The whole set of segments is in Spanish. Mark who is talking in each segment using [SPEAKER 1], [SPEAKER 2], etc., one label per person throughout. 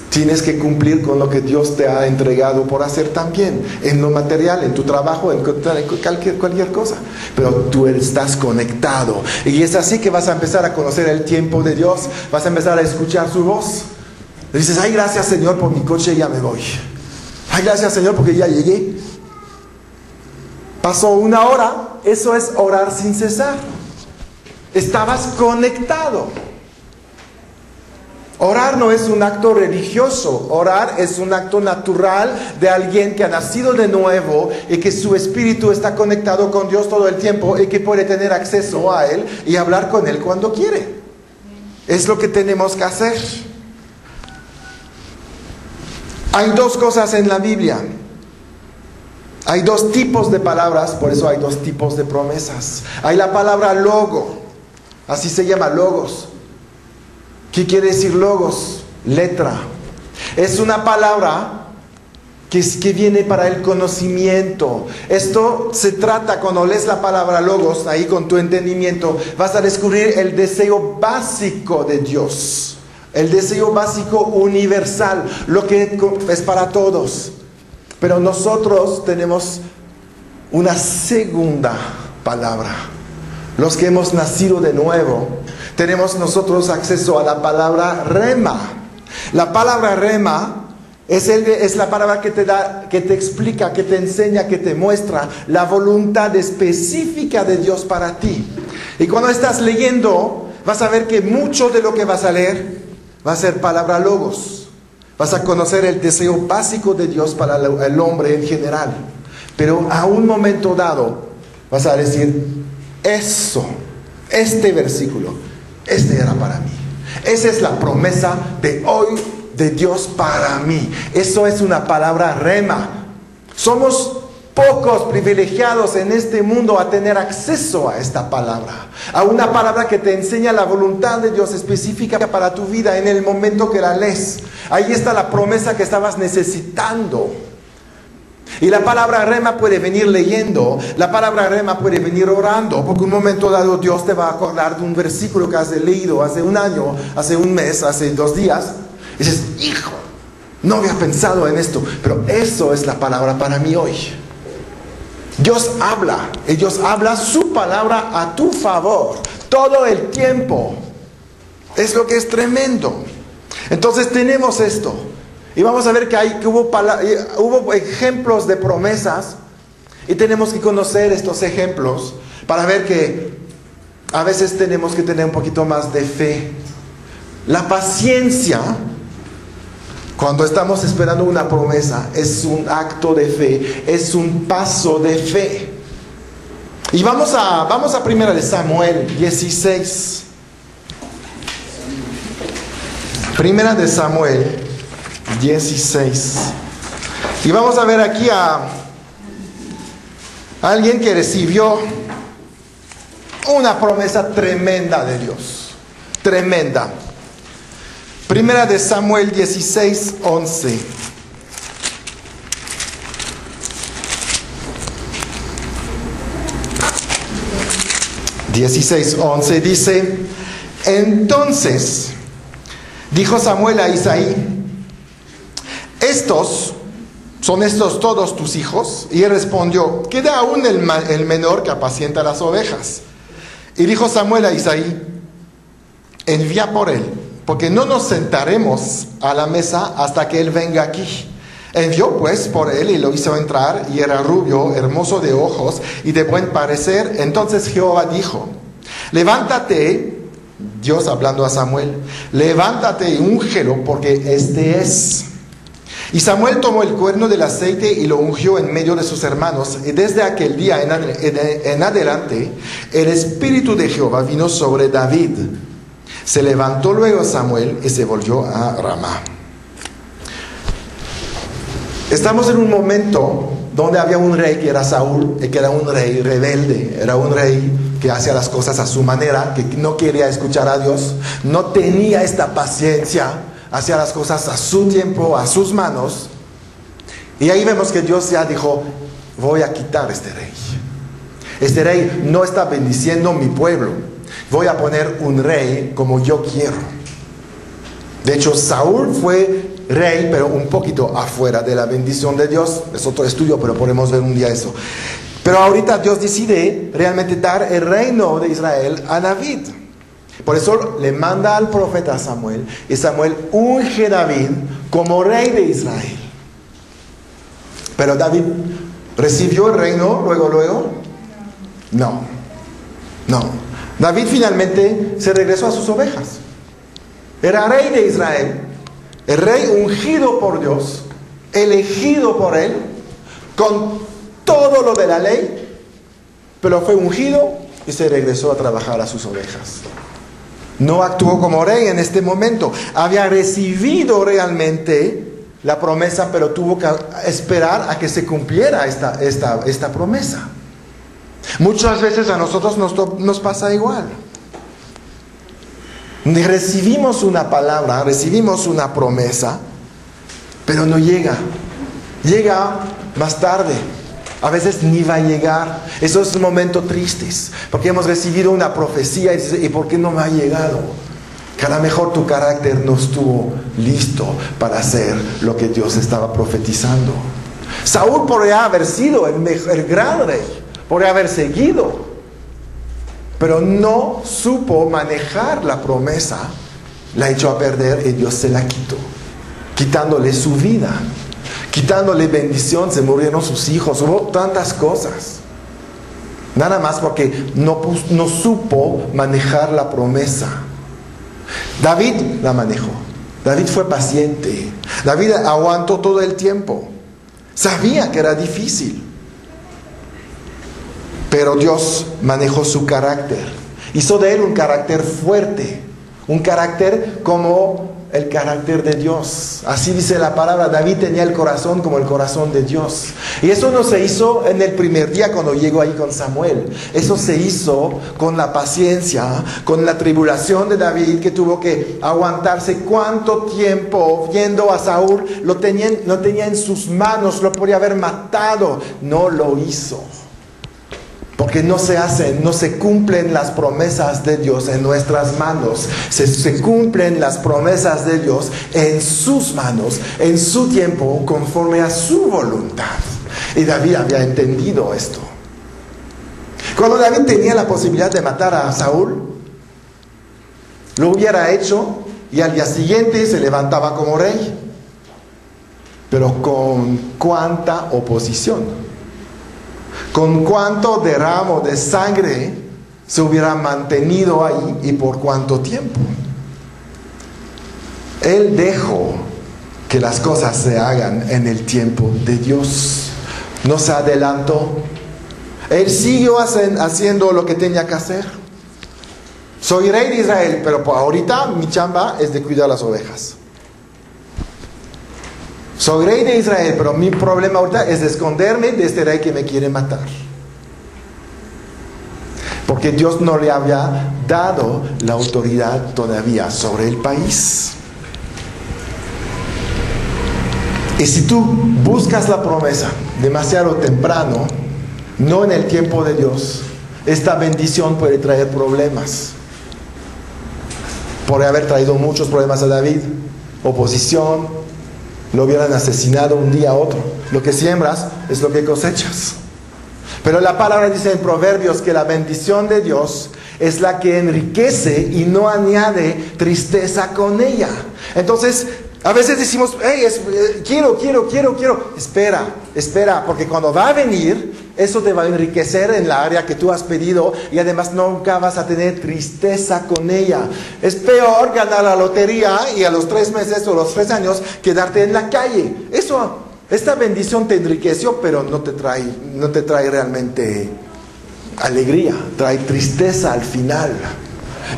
[SPEAKER 1] Tienes que cumplir con lo que Dios te ha entregado por hacer también, en lo material, en tu trabajo, en cualquier cosa. Pero tú estás conectado. Y es así que vas a empezar a conocer el tiempo de Dios, vas a empezar a escuchar su voz. Le dices, ay, gracias Señor por mi coche, ya me voy. Ay, gracias Señor porque ya llegué. Pasó 1 hora, eso es orar sin cesar. Estabas conectado. Orar no es un acto religioso, orar es un acto natural de alguien que ha nacido de nuevo y que su espíritu está conectado con Dios todo el tiempo y que puede tener acceso a Él y hablar con Él cuando quiere. Es lo que tenemos que hacer. Hay 2 cosas en la Biblia. Hay 2 tipos de palabras, por eso hay 2 tipos de promesas. Hay la palabra logo, así se llama, logos. ¿Qué quiere decir logos? Letra. Es una palabra que viene para el conocimiento. Esto se trata, cuando lees la palabra logos, ahí con tu entendimiento, vas a descubrir el deseo básico de Dios. El deseo básico universal, lo que es para todos. Pero nosotros tenemos una segunda palabra. Los que hemos nacido de nuevo, tenemos nosotros acceso a la palabra rema. La palabra rema es la palabra que te da, que te explica, que te enseña, que te muestra la voluntad específica de Dios para ti. Y cuando estás leyendo, vas a ver que mucho de lo que vas a leer va a ser palabra logos. Vas a conocer el deseo básico de Dios para el hombre en general. Pero a un momento dado vas a decir, eso, este versículo, este era para mí. Esa es la promesa de hoy de Dios para mí. Eso es una palabra rema. Somos pocos privilegiados en este mundo a tener acceso a esta palabra, a una palabra que te enseña la voluntad de Dios específica para tu vida en el momento que la lees. Ahí está la promesa que estabas necesitando. Y la palabra rema puede venir leyendo, la palabra rema puede venir orando, porque un momento dado Dios te va a acordar de un versículo que has leído hace 1 año, hace 1 mes, hace 2 días. Y dices, hijo, no había pensado en esto, pero eso es la palabra para mí hoy. Dios habla su palabra a tu favor, todo el tiempo. Es lo que es tremendo. Entonces tenemos esto. Y vamos a ver que hubo ejemplos de promesas. Y tenemos que conocer estos ejemplos para ver que a veces tenemos que tener un poquito más de fe. La paciencia, cuando estamos esperando una promesa, es un acto de fe, es un paso de fe. Y vamos a 1 de Samuel 16. 1 de Samuel 16. Y vamos a ver aquí a alguien que recibió una promesa tremenda de Dios. Tremenda. 1 de Samuel 16, 11. Dice: entonces dijo Samuel a Isaí: ¿son estos todos tus hijos? Y él respondió: queda aún el menor que apacienta las ovejas. Y dijo Samuel a Isaí: envía por él, porque no nos sentaremos a la mesa hasta que él venga aquí. Envió pues por él y lo hizo entrar, y era rubio, hermoso de ojos y de buen parecer. Entonces Jehová dijo: levántate, Dios hablando a Samuel, levántate y úngelo, porque este es. Y Samuel tomó el cuerno del aceite y lo ungió en medio de sus hermanos. Y desde aquel día en adelante, el Espíritu de Jehová vino sobre David. Se levantó luego Samuel y se volvió a Ramá. Estamos en un momento donde había un rey que era Saúl, y que era un rey rebelde, era un rey que hacía las cosas a su manera, que no quería escuchar a Dios, no tenía esta paciencia, hacía las cosas a su tiempo, a sus manos. Y ahí vemos que Dios ya dijo: voy a quitar este rey. Este rey no está bendiciendo mi pueblo. Voy a poner un rey como yo quiero. De hecho, Saúl fue rey, pero un poquito afuera de la bendición de Dios. Es otro estudio, pero podemos ver un día eso. Pero ahorita Dios decide realmente dar el reino de Israel a David. Por eso le manda al profeta Samuel, y Samuel unge a David como rey de Israel. Pero David recibió el reino luego. No. David finalmente se regresó a sus ovejas. Era rey de Israel, el rey ungido por Dios, elegido por él, con todo lo de la ley, pero fue ungido y se regresó a trabajar a sus ovejas. No actuó como rey en este momento. Había recibido realmente la promesa, pero tuvo que esperar a que se cumpliera esta promesa. Muchas veces a nosotros nos pasa igual. Recibimos una palabra, recibimos una promesa, pero no llega. Llega más tarde. A veces ni va a llegar. Esos momentos tristes, porque hemos recibido una profecía y dices, ¿y por qué no me ha llegado? Que a lo mejor tu carácter no estuvo listo para hacer lo que Dios estaba profetizando. Saúl podría haber sido el gran rey, podría haber seguido, pero no supo manejar la promesa, la echó a perder y Dios se la quitó, quitándole su vida, quitándole bendición, se murieron sus hijos, hubo tantas cosas. Nada más porque no supo manejar la promesa. David la manejó. David fue paciente. David aguantó todo el tiempo. Sabía que era difícil. Pero Dios manejó su carácter. Hizo de él un carácter fuerte. Un carácter como el carácter de Dios. Así dice la palabra. David tenía el corazón como el corazón de Dios. Y eso no se hizo en el primer día cuando llegó ahí con Samuel. Eso se hizo con la paciencia, con la tribulación de David, que tuvo que aguantarse cuánto tiempo viendo a Saúl. Lo tenía en sus manos, lo podía haber matado. No lo hizo. Porque no se cumplen las promesas de Dios en nuestras manos. Se cumplen las promesas de Dios en sus manos, en su tiempo, conforme a su voluntad. Y David había entendido esto. Cuando David tenía la posibilidad de matar a Saúl, lo hubiera hecho y al día siguiente se levantaba como rey. Pero con cuánta oposición. Con cuánto derramo de sangre se hubiera mantenido ahí y por cuánto tiempo. Él dejó que las cosas se hagan en el tiempo de Dios. No se adelantó. Él siguió haciendo lo que tenía que hacer. Soy rey de Israel, pero ahorita mi chamba es de cuidar las ovejas. Soy rey de Israel, pero mi problema ahorita es de esconderme de este rey que me quiere matar. Porque Dios no le había dado la autoridad todavía sobre el país. Y si tú buscas la promesa demasiado temprano, no en el tiempo de Dios, esta bendición puede traer problemas. Puede haber traído muchos problemas a David, oposición. Lo hubieran asesinado un día a otro. Lo que siembras es lo que cosechas. Pero la palabra dice en Proverbios que la bendición de Dios es la que enriquece y no añade tristeza con ella. Entonces, a veces decimos, hey, quiero. Espera, porque cuando va a venir, eso te va a enriquecer en la área que tú has pedido y además nunca vas a tener tristeza con ella. Es peor ganar la lotería y a los 3 meses o los 3 años quedarte en la calle. Esta bendición te enriqueció, pero no te trae realmente alegría, trae tristeza al final.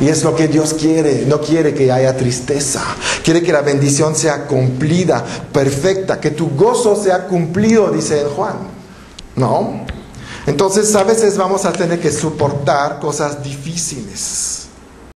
[SPEAKER 1] Y es lo que Dios quiere. No quiere que haya tristeza. Quiere que la bendición sea cumplida, perfecta, que tu gozo sea cumplido, dice en Juan. ¿No? Entonces a veces vamos a tener que soportar cosas difíciles.